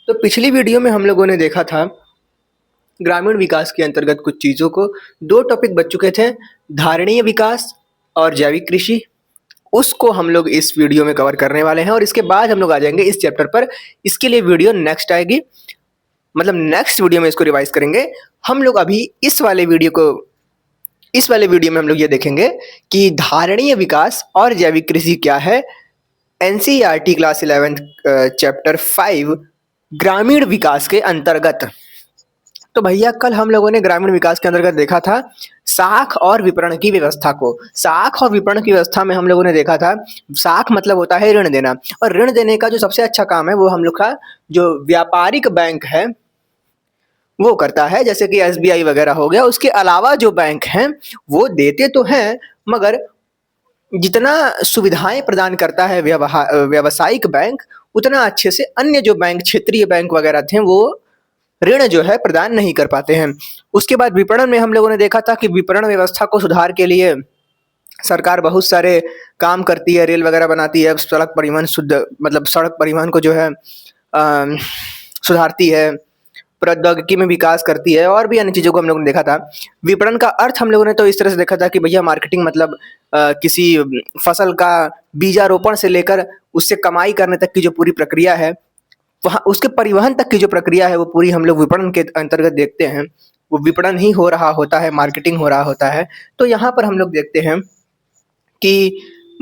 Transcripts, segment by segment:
तो पिछली वीडियो में हम लोगों ने देखा था ग्रामीण विकास के अंतर्गत कुछ चीज़ों को। 2 टॉपिक बच चुके थे, धारणीय विकास और जैविक कृषि। उसको हम लोग इस वीडियो में कवर करने वाले हैं और इसके बाद हम लोग आ जाएँगे इस चैप्टर पर। इसके लिए वीडियो नेक्स्ट आएगी, मतलब नेक्स्ट वीडियो में इसको रिवाइज़ करेंगे। हम लोग अभी इस वाले वीडियो में हम लोग ये देखेंगे कि धारणीय विकास और जैविक कृषि क्या है। एनसीईआरटी क्लास 11th चैप्टर 5 ग्रामीण विकास के अंतर्गत। तो भैया कल हम लोगों ने ग्रामीण विकास के अंतर्गत देखा था साख और विपणन की व्यवस्था को। साख और विपणन की व्यवस्था में हम लोगों ने देखा था, साख मतलब होता है ऋण देना, और ऋण देने का जो सबसे अच्छा काम है वो हम लोग का जो व्यापारिक बैंक है वो करता है, जैसे कि एसबीआई वगैरह हो गया। उसके अलावा जो बैंक हैं वो देते तो हैं, मगर जितना सुविधाएं प्रदान करता है व्यावसायिक बैंक, उतना अच्छे से अन्य जो बैंक, क्षेत्रीय बैंक वगैरह थे, वो ऋण जो है प्रदान नहीं कर पाते हैं। उसके बाद विपणन में हम लोगों ने देखा था कि विपणन व्यवस्था को सुधार के लिए सरकार बहुत सारे काम करती है, रेल वगैरह बनाती है, सड़क परिवहन मतलब सड़क परिवहन को जो है सुधारती है, प्रौद्योगिकी में विकास करती है, और भी अन्य चीज़ों को हम लोगों ने देखा था। विपणन का अर्थ हम लोगों ने तो इस तरह से देखा था कि भैया मार्केटिंग मतलब किसी फसल का बीजारोपण से लेकर उससे कमाई करने तक की जो पूरी प्रक्रिया है, वहाँ उसके परिवहन तक की जो प्रक्रिया है वो पूरी हम लोग विपणन के अंतर्गत देखते हैं। वो विपणन ही हो रहा होता है, मार्केटिंग हो रहा होता है। तो यहाँ पर हम लोग देखते हैं कि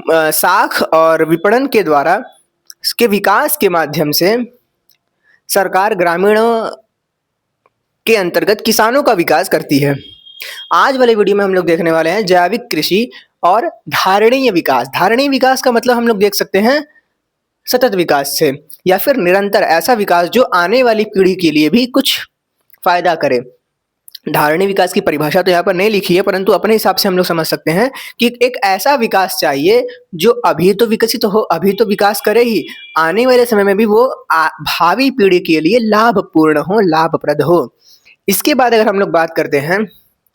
साख और विपणन के द्वारा इसके विकास के माध्यम से सरकार ग्रामीणों के अंतर्गत किसानों का विकास करती है। आज वाले वीडियो में हम लोग देखने वाले हैं जैविक कृषि और धारणीय विकास। धारणीय विकास का मतलब हम लोग देख सकते हैं सतत विकास से, या फिर निरंतर ऐसा विकास जो आने वाली पीढ़ी के लिए भी कुछ फायदा करे। धारणीय विकास की परिभाषा तो यहाँ पर नहीं लिखी है, परंतु अपने हिसाब से हम लोग समझ सकते हैं कि एक ऐसा विकास चाहिए जो अभी तो विकसित हो, अभी तो विकास करे ही, आने वाले समय में भी वो भावी पीढ़ी के लिए लाभपूर्ण हो, लाभप्रद हो। इसके बाद अगर हम लोग बात करते हैं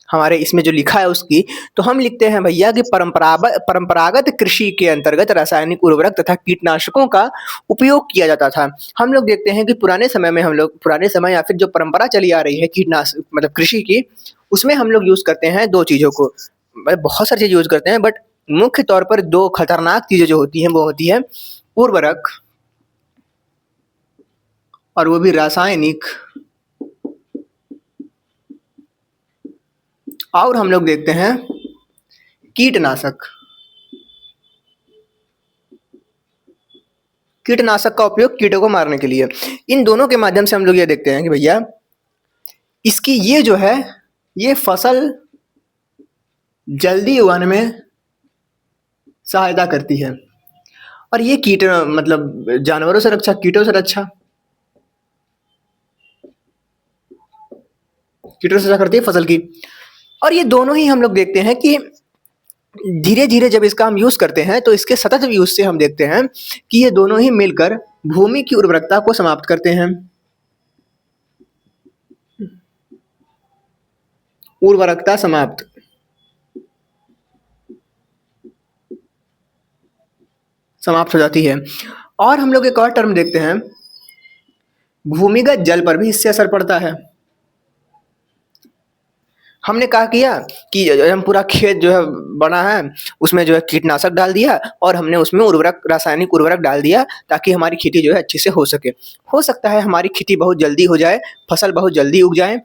हमारे इसमें जो लिखा है उसकी, तो हम लिखते हैं भैया कि परंपरागत कृषि के अंतर्गत रासायनिक उर्वरक तथा कीटनाशकों का उपयोग किया जाता था। हम लोग देखते हैं कि पुराने समय या फिर जो परंपरा चली आ रही है कीटनाशक मतलब कृषि की, उसमें हम लोग यूज करते हैं 2 चीजों को, मतलब बहुत सारी चीजें यूज करते हैं, बट मुख्य तौर पर 2 खतरनाक चीजें जो होती हैं वो होती है उर्वरक, और वो भी रासायनिक, और हम लोग देखते हैं कीटनाशक। कीटनाशक का उपयोग कीटों को मारने के लिए। इन दोनों के माध्यम से हम लोग ये देखते हैं कि भैया इसकी ये जो है ये फसल जल्दी उगाने में सहायता करती है, और ये कीट मतलब जानवरों से रक्षा, कीटों से रक्षा, कीटों से रक्षा करती है फसल की। और ये दोनों ही हम लोग देखते हैं कि धीरे धीरे जब इसका हम यूज करते हैं तो इसके सतत यूज से हम देखते हैं कि ये दोनों ही मिलकर भूमि की उर्वरकता को समाप्त करते हैं। उर्वरकता समाप्त हो जाती है। और हम लोग एक और टर्म देखते हैं, भूमिगत जल पर भी इससे असर पड़ता है। हमने कहा किया कि हम पूरा खेत जो है बना है उसमें जो है कीटनाशक डाल दिया, और हमने उसमें रासायनिक उर्वरक डाल दिया ताकि हमारी खेती जो है अच्छे से हो सके। हो सकता है हमारी खेती बहुत जल्दी हो जाए, फसल बहुत जल्दी उग जाए,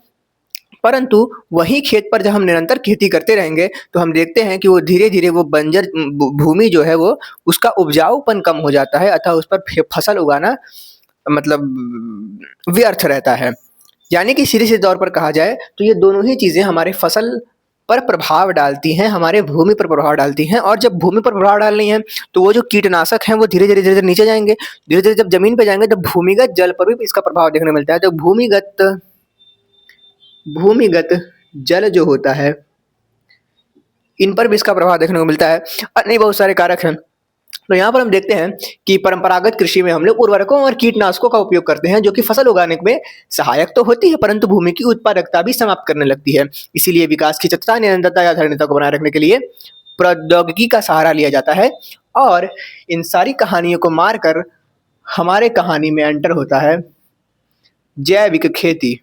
परंतु वही खेत पर जब हम निरंतर खेती करते रहेंगे तो हम देखते हैं कि वो धीरे धीरे वो बंजर भूमि जो है वो उसका उपजाऊपन कम हो जाता है, अतः उस पर फसल उगाना मतलब व्यर्थ रहता है। यानी कि सीधे सीधे तौर पर कहा जाए तो ये दोनों ही चीज़ें हमारे फसल पर प्रभाव डालती हैं, हमारे भूमि पर प्रभाव डालती हैं। और जब भूमि पर प्रभाव डाल रही हैं तो वो जो कीटनाशक हैं वो धीरे धीरे नीचे जाएंगे, धीरे धीरे जब जमीन पे जाएंगे तो भूमिगत जल पर भी इसका प्रभाव देखने को मिलता है। तो भूमिगत जल जो होता है इन पर भी इसका प्रभाव देखने को मिलता है। अन्य बहुत सारे कारक हैं। तो यहाँ पर हम देखते हैं कि परंपरागत कृषि में हम लोग उर्वरकों और कीटनाशकों का उपयोग करते हैं, जो कि फसल उगाने में सहायक तो होती है परंतु भूमि की उत्पादकता भी समाप्त करने लगती है। इसीलिए विकास की सततता, निरंतरता या अखंडता को बनाए रखने के लिए प्रौद्योगिकी का सहारा लिया जाता है। और इन सारी कहानियों को मारकर हमारे कहानी में एंटर होता है जैविक खेती।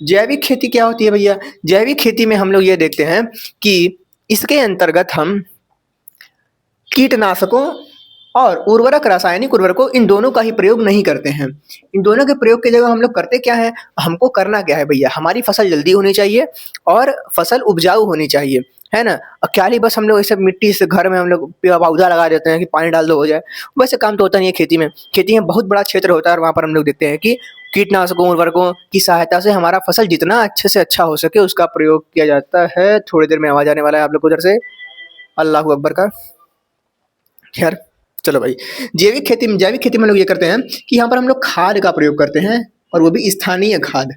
जैविक खेती क्या होती है भैया? जैविक खेती में हम लोग ये देखते हैं कि इसके अंतर्गत हम कीटनाशकों और उर्वरक, रासायनिक उर्वरकों, इन दोनों का ही प्रयोग नहीं करते हैं। इन दोनों के प्रयोग की जगह हम लोग करते क्या है, हमको करना क्या है भैया, हमारी फसल जल्दी होनी चाहिए और फसल उपजाऊ होनी चाहिए, है ना? क्या ही बस हम लोग ऐसे मिट्टी से घर में हम लोग पौधा लगा देते हैं कि पानी डाल दो हो जाए, वैसे काम तो होता नहीं है खेती में। खेती में बहुत बड़ा क्षेत्र होता है और वहाँ पर हम लोग देखते हैं कि कीटनाशकों, उर्वरकों की सहायता से हमारा फसल जितना अच्छे से अच्छा हो सके उसका प्रयोग किया जाता है। थोड़ी देर में आवाज़ आने वाला है आप लोग को उधर से, अल्लाह अकबर का। खैर चलो भाई, जैविक खेती में लोग ये करते हैं कि यहाँ पर हम लोग खाद का प्रयोग करते हैं और वो भी स्थानीय खाद।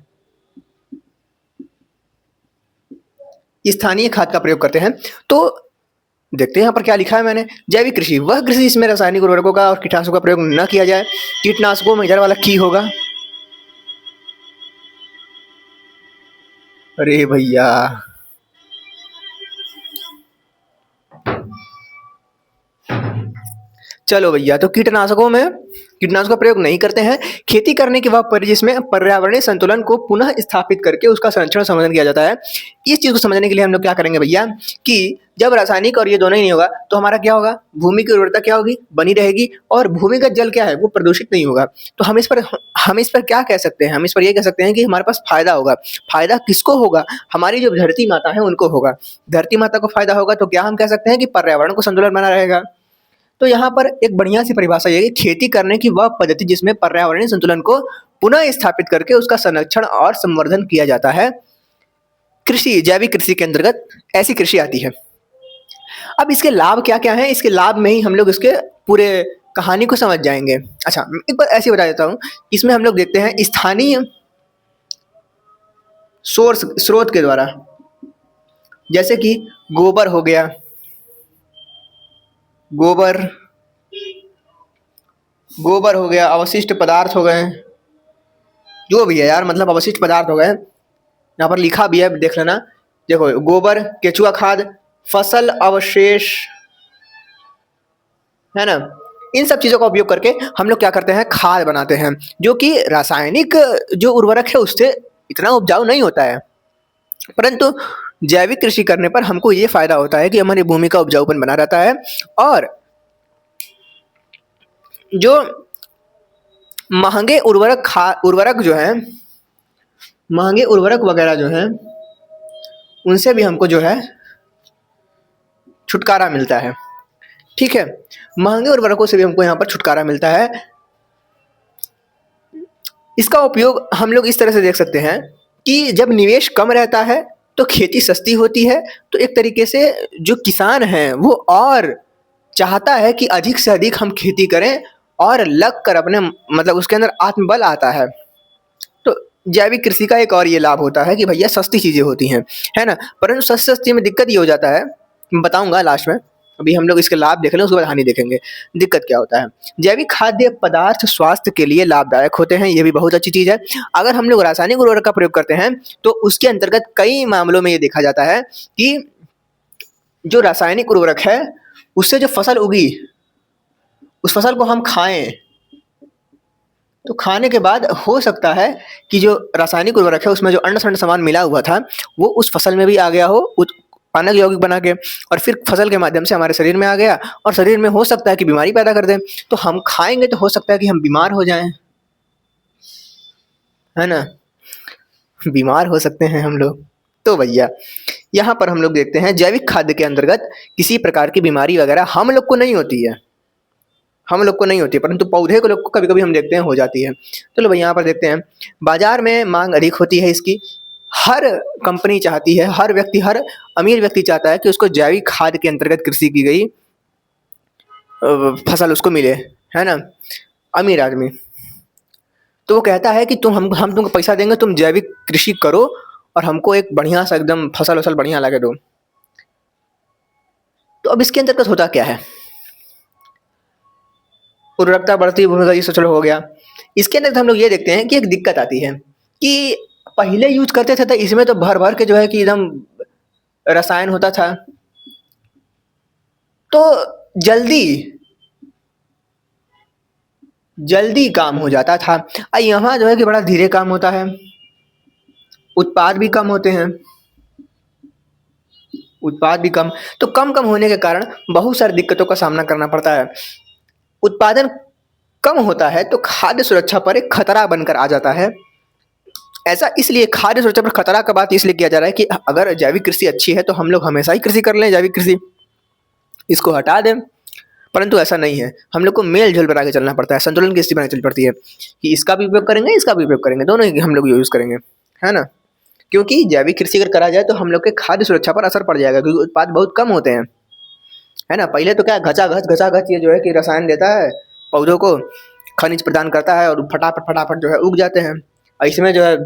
स्थानीय खाद का प्रयोग करते हैं। तो देखते हैं यहाँ पर क्या लिखा है मैंने, जैविक कृषि वह कृषि जिसमें रासायनिक उर्वरकों का और कीटनाशकों का प्रयोग न किया जाए। कीटनाशकों में इधर वाला की होगा, अरे भैया चलो भैया, तो कीटनाशकों का प्रयोग नहीं करते हैं। खेती करने के वह परिदृश्य में पर्यावरणीय संतुलन को पुनः स्थापित करके उसका संरक्षण संवर्धन किया जाता है। इस चीज को समझने के लिए हम लोग क्या करेंगे भैया कि जब रासायनिक और ये दोनों ही नहीं होगा तो हमारा क्या होगा, भूमि की उर्वरता क्या होगी, बनी रहेगी, और भूमिगत जल क्या है वो प्रदूषित नहीं होगा। तो हम इस पर क्या कह सकते हैं, हम इस पर ये कह सकते हैं कि हमारे पास फायदा होगा। फायदा किसको होगा, हमारी जो धरती माता है उनको होगा। धरती माता को फायदा होगा तो क्या हम कह सकते हैं कि पर्यावरण को संतुलन बना रहेगा। तो यहाँ पर एक बढ़िया सी परिभाषा ये है कि खेती करने की वह पद्धति जिसमें पर्यावरणीय संतुलन को पुनः स्थापित करके उसका संरक्षण और संवर्धन किया जाता है, कृषि, जैविक कृषि के अंतर्गत ऐसी कृषि आती है। अब इसके लाभ क्या क्या हैं, इसके लाभ में ही हम लोग इसके पूरे कहानी को समझ जाएंगे। अच्छा, एक बार ऐसे बता देता हूँ, इसमें हम लोग देखते हैं स्थानीय स्रोत के द्वारा, जैसे कि गोबर हो गया, गोबर हो गया, अवशिष्ट पदार्थ हो गए, जो भी है यार, मतलब अवशिष्ट पदार्थ हो गए, यहाँ पर लिखा भी है देख लेना। देखो, गोबर, केचुआ खाद, फसल अवशेष, है ना, इन सब चीजों का उपयोग करके हम लोग क्या करते हैं, खाद बनाते हैं, जो कि रासायनिक जो उर्वरक है उससे इतना उपजाऊ नहीं होता है। परंतु जैविक कृषि करने पर हमको ये फायदा होता है कि हमारी भूमि का उपजाऊपन बना रहता है, और जो महंगे उर्वरक जो है, महंगे उर्वरक वगैरह जो है, उनसे भी हमको जो है छुटकारा मिलता है। ठीक है, महंगे उर्वरकों से भी हमको यहाँ पर छुटकारा मिलता है। इसका उपयोग हम लोग इस तरह से देख सकते हैं कि जब निवेश कम रहता है तो खेती सस्ती होती है। तो एक तरीके से जो किसान है वो और चाहता है कि अधिक से अधिक हम खेती करें और लग कर अपने, मतलब उसके अंदर आत्मबल आता है। तो जैविक कृषि का एक और ये लाभ होता है कि भैया सस्ती चीजें होती हैं, है ना। परंतु सस्ती में दिक्कत ये हो जाता है, मैं बताऊंगा लास्ट में। अभी हम लोग इसके लाभ देख लें, उसके बाद हानि देखेंगे। दिक्कत क्या होता है, जैविक खाद्य पदार्थ स्वास्थ्य के लिए लाभदायक होते हैं, ये भी बहुत अच्छी चीज है। अगर हम लोग रासायनिक उर्वरक का प्रयोग करते हैं तो उसके अंतर्गत कई मामलों में ये देखा जाता है कि जो रासायनिक उर्वरक है उससे जो फसल उगी, उस फसल को हम खाएं तो खाने के बाद हो सकता है कि जो रासायनिक उर्वरक है उसमें जो अन्न शर्ण सामान मिला हुआ था वो उस फसल में भी आ गया हो, पानक यौगिक बना के, और फिर फसल के माध्यम से हमारे शरीर में आ गया, और शरीर में हो सकता है कि बीमारी पैदा कर दे। तो हम खाएंगे तो हो सकता है कि हम बीमार हो जाएं, है ना, बीमार हो सकते हैं हम लोग। तो भैया यहाँ पर हम लोग देखते हैं जैविक खाद्य के अंतर्गत किसी प्रकार की बीमारी वगैरह हम लोग को नहीं होती है, परंतु पौधे को लोग को कभी कभी हम देखते हैं हो जाती है। चलो भाई यहाँ पर देखते हैं, बाजार में मांग अधिक होती है इसकी। हर कंपनी चाहती है, हर अमीर व्यक्ति चाहता है कि उसको जैविक खाद के अंतर्गत कृषि की गई फसल उसको मिले, है ना, अमीर आदमी। तो वो कहता है कि हम तुमको पैसा देंगे, तुम जैविक कृषि करो और हमको एक बढ़िया सा एकदम फसल वसल बढ़िया लगा दो। तो अब इसके अंतर्गत होता क्या है, उर्वरकता बढ़ती, भूमिका ये सब चलो हो गया। इसके अंदर हम लोग ये देखते हैं कि एक दिक्कत आती है कि पहले यूज करते थे तो इसमें तो भर भर के जो है कि एकदम रसायन होता था। तो जल्दी जल्दी काम हो जाता था। यहाँ जो है कि बड़ा धीरे काम होता है, उत्पाद भी कम होते हैं, उत्पाद भी कम, तो कम होने के कारण बहुत सारी दिक्कतों का सामना करना पड़ता है। उत्पादन कम होता है तो खाद्य सुरक्षा पर एक खतरा बनकर आ जाता है। ऐसा इसलिए खाद्य सुरक्षा पर खतरा का बात इसलिए किया जा रहा है कि अगर जैविक कृषि अच्छी है तो हम लोग हमेशा ही कृषि कर लें, जैविक कृषि इसको हटा दें, परंतु ऐसा नहीं है। हम लोग को मेल-जोल बना के चलना पड़ता है, संतुलन की स्थिति बनानी चलनी पड़ती है कि इसका भी उपयोग करेंगे, इसका भी उपयोग करेंगे, दोनों ही हम लोग यूज़ करेंगे, है ना? क्योंकि जैविक कृषि अगर करा जाए तो हम लोग के खाद्य सुरक्षा पर असर पड़ जाएगा क्योंकि उत्पाद बहुत कम होते हैं, है ना? पहले तो क्या घचाघच ये जो है कि रसायन देता है पौधों को, खनिज प्रदान करता है और फटाफट जो है उग जाते हैं। इसमें जो है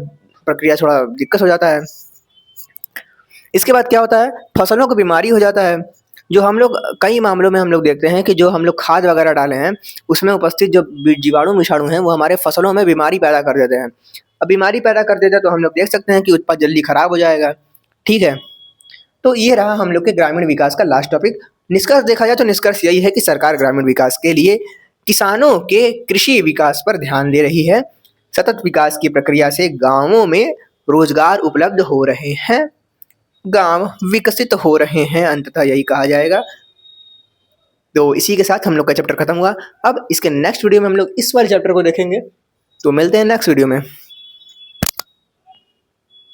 प्रक्रिया थोड़ा दिक्कत हो जाता है। इसके बाद क्या होता है, फसलों को बीमारी हो जाता है। जो हम लोग कई मामलों में हम लोग देखते हैं कि जो हम लोग खाद वगैरह डाले हैं, उसमें उपस्थित जो जीवाणु-विषाणु हैं, वो हमारे फसलों में बीमारी पैदा कर देते हैं। अब बीमारी पैदा कर देते हैं तो हम लोग देख सकते हैं कि उत्पाद जल्दी खराब हो जाएगा, ठीक है? तो ये रहा हम लोग के ग्रामीण विकास का लास्ट टॉपिक। निष्कर्ष देखा जाए तो निष्कर्ष यही है कि सरकार ग्रामीण विकास के लिए किसानों के कृषि विकास पर ध्यान दे रही है। सतत विकास की प्रक्रिया से गाँवों में रोजगार उपलब्ध हो रहे हैं, गाँव विकसित हो रहे हैं, अंततः यही कहा जाएगा। तो इसी के साथ हम लोग का चैप्टर खत्म हुआ। अब इसके नेक्स्ट वीडियो में हम लोग इस वाले चैप्टर को देखेंगे। तो मिलते हैं नेक्स्ट वीडियो में।